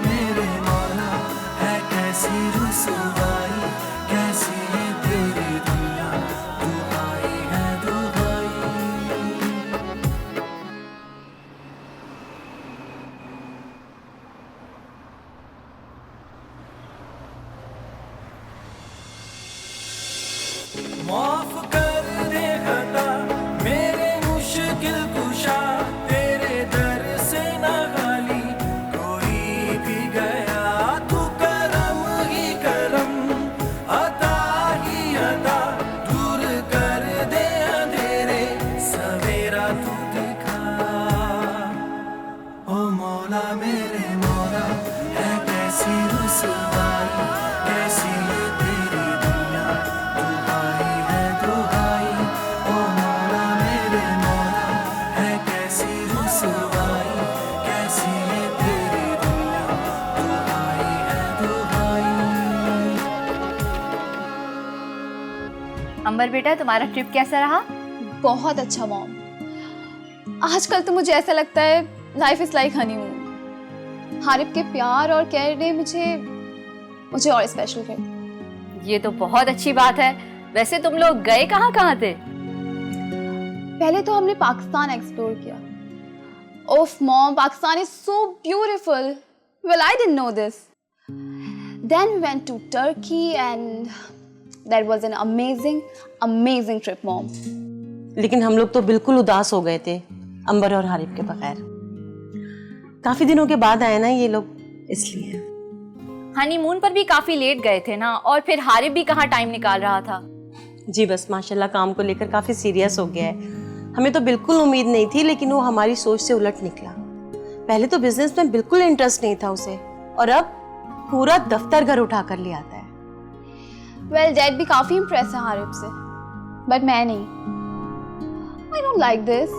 मेरे मौला है कैसी रुसवाई, कैसी है तेरी दुनिया, दुहाई है दुहाई। माफ कर दे खता मेरे मुश्किल कुशा, तेरे दर से न खाली कोई भी गया, तू करम ही करम अता ही अता, दूर कर दे अंधेरे सवेरा तू दिखा। ओ मौला मेरे मौला है कैसी रुसवाई, कैसी है तेरी दुनिया, दुहाई है दुहाई। ओ मौला मेरे मौला है कैसी रुसवाई, कैसी है तेरी दुनिया, दुहाई है दुहाई। अंबर बेटा, तुम्हारा ट्रिप कैसा रहा? बहुत अच्छा मॉम। आजकल तो मुझे ऐसा लगता है life is like honeymoon. Harib के प्यार और केयर ने मुझे और स्पेशल कर दिया। ये तो बहुत अच्छी बात है। वैसे तुम लोग गए कहाँ कहाँ थे? पहले तो हमने पाकिस्तान एक्सप्लोर किया। Oof mom, Pakistan is so beautiful. Well I didn't know this. Then we went to Turkey and that was an amazing trip mom. लेकिन हम लोग तो बिल्कुल उदास हो गए थे अंबर और हारिब के बगैर। काफी दिनों के बाद आए ना ये लोग, इसलिए। हनीमून पर भी काफी लेट गए थे ना, और फिर हारिब भी कहाँ टाइम निकाल रहा था। जी बस माशाल्लाह काम को लेकर काफी सीरियस हो गया है। हमें तो बिल्कुल उम्मीद नहीं थी, लेकिन वो हमारी सोच से उलट निकला। पहले तो बिजनेस में बिल्कुल इंटरेस्ट नहीं था उसे, और अब पूरा दफ्तर घर उठा कर ले आता है। वेल डैड भी काफी इम्प्रेस है हारिब से, बट मैं नहीं। आई डोंट लाइक दिस।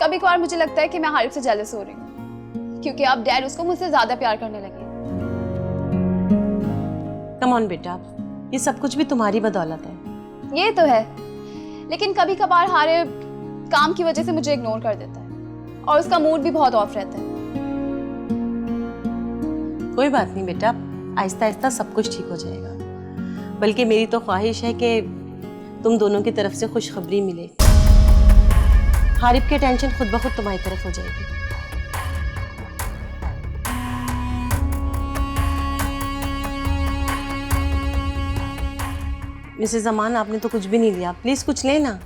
कभी कभार मुझे लगता है कि मैं हारिब से जेलस हो रही हूँ, क्योंकि अब डैड उसको मुझसे ज्यादा प्यार करने लगे। कम ऑन बेटा, ये सब कुछ भी तुम्हारी बदौलत है। ये तो है, लेकिन कभी कभार हारिब काम की वजह से मुझे इग्नोर कर देता है, और उसका मूड भी बहुत ऑफ रहता है। कोई बात नहीं बेटा, आहिस्ता आहिस्ता सब कुछ ठीक हो जाएगा। बल्कि मेरी तो ख्वाहिश है कि तुम दोनों की तरफ से खुशखबरी मिले। हारिब की टेंशन खुद ब खुद तुम्हारी तरफ हो जाएगी। मिसेस अमान, आपने तो कुछ भी नहीं लिया, प्लीज कुछ लेना।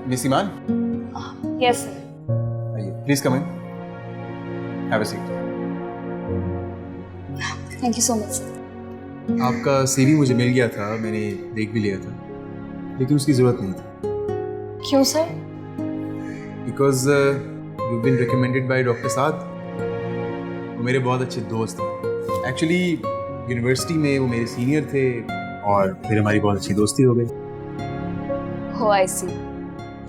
मिस ईमान, यस सर। आइए please come in, have a seat. Thank you so much sir. आपका सीवी मुझे मिल गया था, मैंने देख भी लिया था, लेकिन उसकी जरूरत नहीं थी। क्यों sir? Because you been recommended by doctor Saad. वो मेरे बहुत अच्छे दोस्त हैं। एक्चुअली यूनिवर्सिटी में वो मेरे सीनियर थे, और फिर हमारी बहुत अच्छी दोस्ती हो गई। हो आई सी।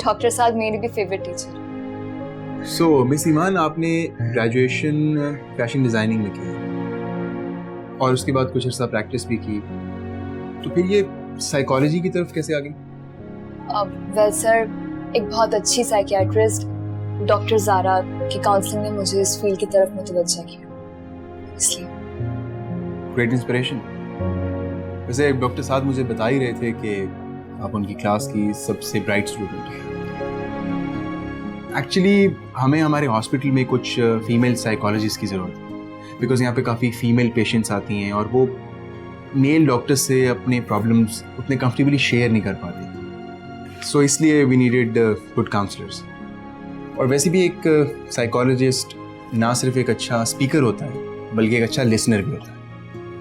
डॉक्टर साहब मेरी भी फेवरेट टीचर। सो मिस ईमान, आपने ग्रेजुएशन फैशन डिजाइनिंग में की, और उसके बाद कुछ अर्सा प्रैक्टिस भी की, तो फिर ये साइकोलॉजी की तरफ कैसे आ गई? वेल सर, एक बहुत अच्छी साइकियाट्रिस्ट डॉक्टर ज़ारा की काउंसलिंग ने मुझे इस फील्ड की तरफ मुतवज्जा किया, इसलिए। Great inspiration. वैसे डॉक्टर साहब मुझे बता ही रहे थे कि आप उनकी क्लास की सबसे ब्राइट स्टूडेंट हैं। एक्चुअली हमें हमारे हॉस्पिटल में कुछ फीमेल साइकोलॉजिस्ट की ज़रूरत है, बिकॉज यहाँ पे काफ़ी फीमेल पेशेंट्स आती हैं, और वो मेल डॉक्टर से अपने प्रॉब्लम्स उतने कंफर्टेबली शेयर नहीं कर पाते। सो इसलिए वी नीडेड गुड काउंसलर्स। और वैसे भी एक साइकोलॉजिस्ट ना सिर्फ एक अच्छा स्पीकर होता है, बल्कि एक अच्छा लिसनर भी होता है,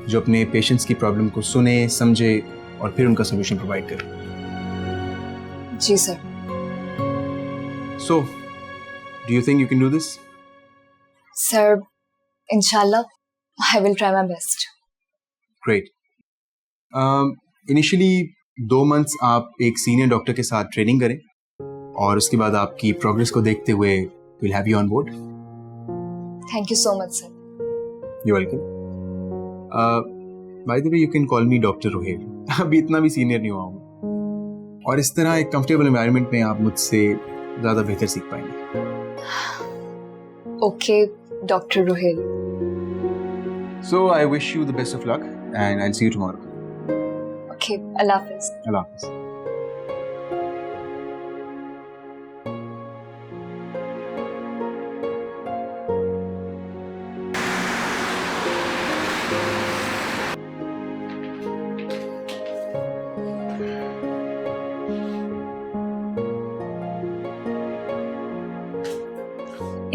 जो अपने पेशेंट्स की प्रॉब्लम को सुने, समझे और फिर उनका सोल्यूशन प्रोवाइड करे। जी sir. So do you think you can do this? Sir, इंशाल्लाह I will try my best. Great. Initially 2 months आप एक सीनियर डॉक्टर के साथ ट्रेनिंग करें, और उसके बाद आपकी प्रोग्रेस को देखते हुए will have you on board. Thank you so much sir. You welcome. By the way you can call me doctor Rohel. अभी इतना भी सीनियर नहीं हुआ हूँ, और इस तरह एक कंफर्टेबल एनवायरनमेंट में आप मुझसे ज़्यादा बेहतर सीख पाएंगे। Okay doctor Rohail. So I wish you the best of luck and I will see you tomorrow. Okay, अल्लाह हाफिज। अल्लाह हाफिज।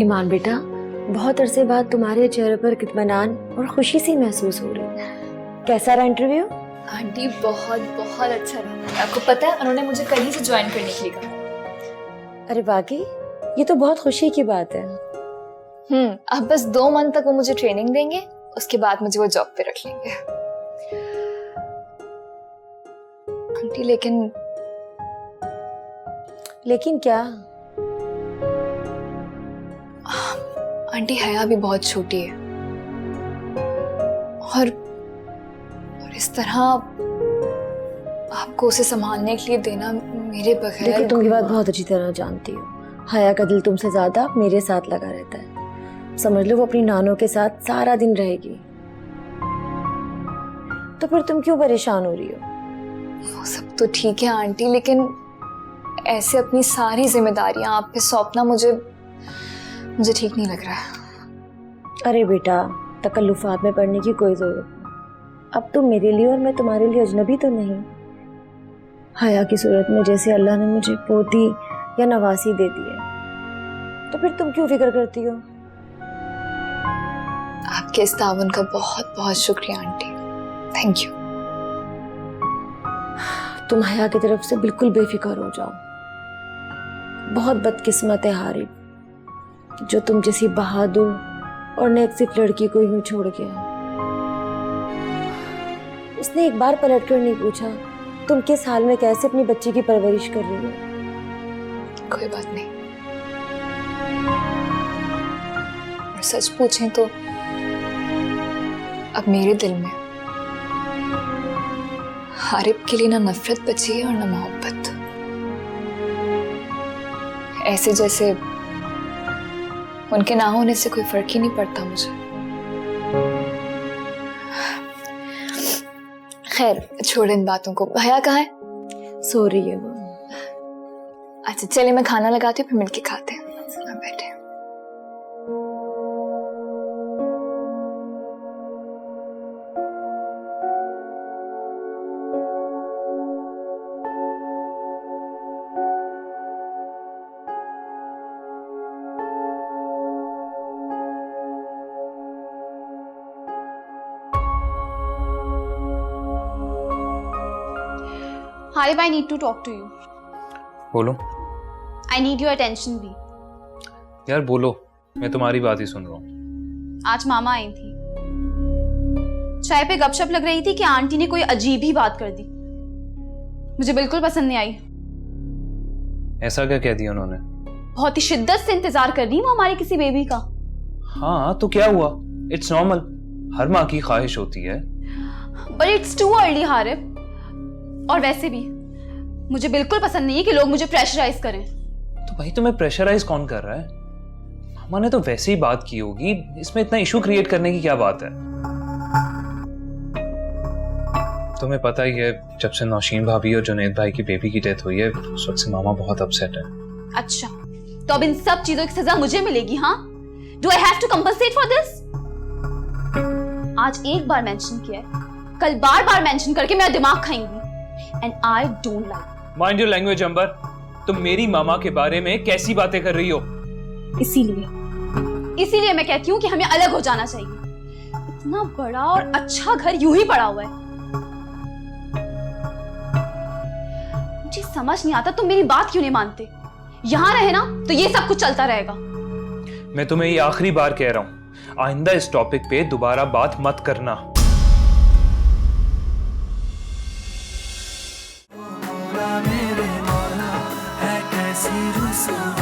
ईमान बेटा, बहुत अरसे बाद तुम्हारे चेहरे पर इत्मीनान और खुशी सी महसूस हो रही है। कैसा रहा इंटरव्यू? आंटी बहुत बहुत अच्छा रहा। आपको पता है उन्होंने मुझे कल ही से ज्वाइन करने के लिए कहा। अरे वाकई, ये तो बहुत खुशी की बात है। अब बस 2 मंथ तक वो मुझे ट्रेनिंग देंगे, उसके बाद मुझे वो जॉब पे रख लेंगे। आंटी लेकिन क्या? आंटी हया भी बहुत छोटी है, और इस तरह आपको उसे संभालने के लिए देना मेरे बगैर। देखो, तुम ये बात बहुत अच्छी तरह जानती हो, हया का दिल तुमसे ज्यादा मेरे साथ लगा रहता है। समझ लो वो अपनी नानों के साथ सारा दिन रहेगी, तो फिर तुम क्यों परेशान हो रही हो? वो सब तो ठीक है आंटी, लेकिन ऐसे अपनी सारी जिम्मेदारियां आप पे सौंपना मुझे ठीक नहीं लग रहा है। अरे बेटा, तकल्लुफात में पड़ने की कोई जरूरत नहीं। अब तुम मेरे लिए और मैं तुम्हारे लिए अजनबी तो नहीं। हया की सूरत में जैसे अल्लाह ने मुझे पोती या नवासी दे दी है, तो फिर तुम क्यों फिक्र करती हो? आपके इस ताउन का बहुत बहुत शुक्रिया आंटी, थैंक यू। तुम हया की तरफ से बिल्कुल बेफिक्र हो जाओ। बहुत बदकिस्मत है हारिब, जो तुम जैसी बहादुर और नेक सिर्फ लड़की को यूं छोड़ गया। उसने एक बार पलट कर नहीं पूछा तुम किस हाल में कैसे अपनी बच्ची की परवरिश कर रही हो। कोई बात नहीं, और सच पूछें तो अब मेरे दिल में हारिब के लिए ना नफरत बची है और ना मोहब्बत। ऐसे जैसे उनके ना होने से कोई फर्क ही नहीं पड़ता मुझे। खैर छोड़ इन बातों को। भैया कहाँ है? सो रही है वो। अच्छा चलिए मैं खाना लगाती हूँ, फिर मिलके खाते हैं। आप बैठे। Harib, I need to talk to you. बोलो I need your attention भी। यार, बोलो, मैं तुम्हारी बात ही सुन रहा हूँ। आज मामा आई थी, चाय पे गपशप लग रही थी कि आंटी ने कोई अजीब ही बात कर दी। मुझे बिल्कुल पसंद नहीं आई। ऐसा क्या कह दिया उन्होंने? बहुत ही शिद्दत से इंतजार कर रही हूँ हमारी किसी बेबी का। हाँ तो क्या हुआ? इट्स नॉर्मल, हर माँ की ख्वाहिश होती है। But it's too early Harib. और वैसे भी मुझे बिल्कुल पसंद नहीं है कि लोग मुझे प्रेशराइज करें। तो भाई तुम्हें प्रेशराइज कौन कर रहा है? मामा ने तो वैसे ही बात की होगी, इसमें इतना इशू क्रिएट करने की क्या बात है? तुम्हें पता ही है, जब से नौशीन भाभी और जुनैद भाई की बेबी की डेथ हुई है, उस वक्त से मामा बहुत अपसेट है। अच्छा, तो अब इन सब चीजों की सजा मुझे मिलेगी? हाँ, do I have to compensate for this? आज एक बार मेंशन किया है, कल बार बार मेंशन करके मेरा दिमाग खाएंगी। And I don't like. Mind your language Amber, तुम मेरी मामा के बारे में कैसी बातें कर रही हो? इसीलिए मैं कहती हूँ कि हमें अलग हो जाना चाहिए। इतना बड़ा और अच्छा घर यूं ही पड़ा हुआ है। मुझे समझ नहीं आता तुम मेरी बात क्यों नहीं मानते। यहां रहे ना तो ये सब कुछ चलता रहेगा। मैं तुम्हें ये आखिरी बार कह रहा हूं, आइंदा इस टॉपिक पे दोबारा बात मत करना। मेरे मौला है कैसी रुसवा